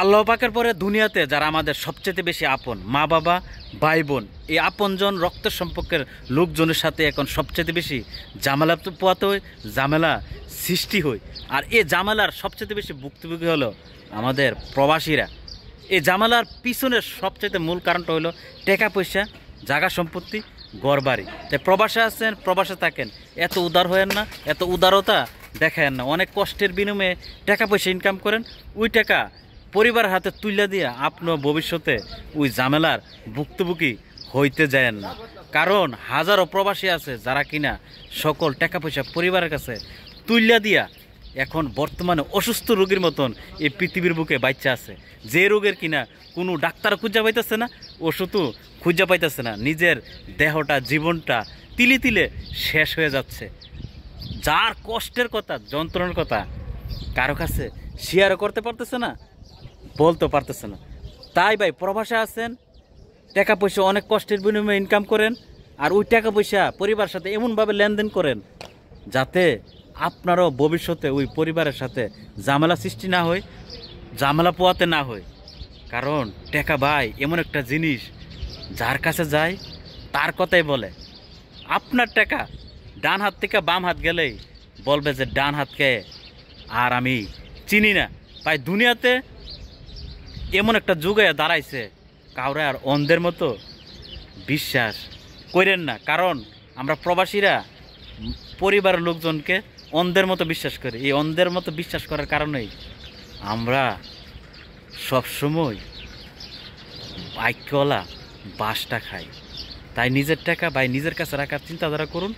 আল্লাহ পাকের পরে দুনিয়াতে যারা আমাদের সবচেয়ে বেশি আপন, মা বাবা, ভাই বোন, এই আপনজন রক্তের সম্পর্কের লোকজনের সাথে এখন সবচেয়ে বেশি ঝামেলা পোয়াতে হয়, ঝামেলা সৃষ্টি হয়। আর এই ঝামেলার সবচেয়ে বেশি ভুক্তভোগী হলো আমাদের প্রবাসীরা। এই ঝামেলার পিছনের সবচেয়ে মূল কারণটা হলো টাকা পয়সা, জায়গা সম্পত্তি, ঘরবাড়ি। তাই প্রবাসে আছেন, প্রবাসে থাকেন, এত উদার হয়েন না, এত উদারতা দেখায়েন না। অনেক কষ্টের বিনিময়ে টাকা পয়সা ইনকাম করেন, ওই টাকা পরিবার হাতে তুলে দিয়ে আপনিও ভবিষ্যতে ওই ঝামেলার ভুক্তভোগী হইতে যায়েন না। কারণ হাজারো প্রবাসী আছে যারা কিনা সকল টাকা পয়সা পরিবারের কাছে তুলে দিয়া এখন বর্তমানে অসুস্থ রোগীর মতন এই পৃথিবীর বুকে বাচ্চা আছে, যে রোগের কিনা কোনো ডাক্তার খুঁজা পাইতেছে না, ওষুধও খুঁজা পাইতেছে না। নিজের দেহটা, জীবনটা তিলে তিলে শেষ হয়ে যাচ্ছে। যার কষ্টের কথা, যন্ত্রণার কথা কারো কাছে শেয়ারও করতে পারতেছে না, বলতে পারতেছে না। তাই ভাই প্রবাসে আছেন, টাকা পয়সা অনেক কষ্টের বিনিময়ে ইনকাম করেন, আর ওই টাকা পয়সা পরিবারের সাথে এমনভাবে লেনদেন করেন যাতে আপনারও ভবিষ্যতে ওই পরিবারের সাথে ঝামেলা সৃষ্টি না হয়, ঝামেলা পোয়াতে না হয়। কারণ টাকা ভাই এমন একটা জিনিস, যার কাছে যায় তার কথাই বলে। আপনার টাকা ডান হাত থেকে বাম হাত গেলেই বলবে যে ডান হাতকে আর আমি চিনি না। ভাই দুনিয়াতে এমন একটা যুগে দাঁড়াইছে, কাউরে আর অন্ধের মতো বিশ্বাস করেন না। কারণ আমরা প্রবাসীরা পরিবারের লোকজনকে অন্ধের মতো বিশ্বাস করি। এই অন্ধের মতো বিশ্বাস করার কারণেই আমরা সবসময় বাইকওয়ালা বাসটা খাই। তাই নিজের টাকা ভাই নিজের কাছে রাখার চিন্তাধারা করুন।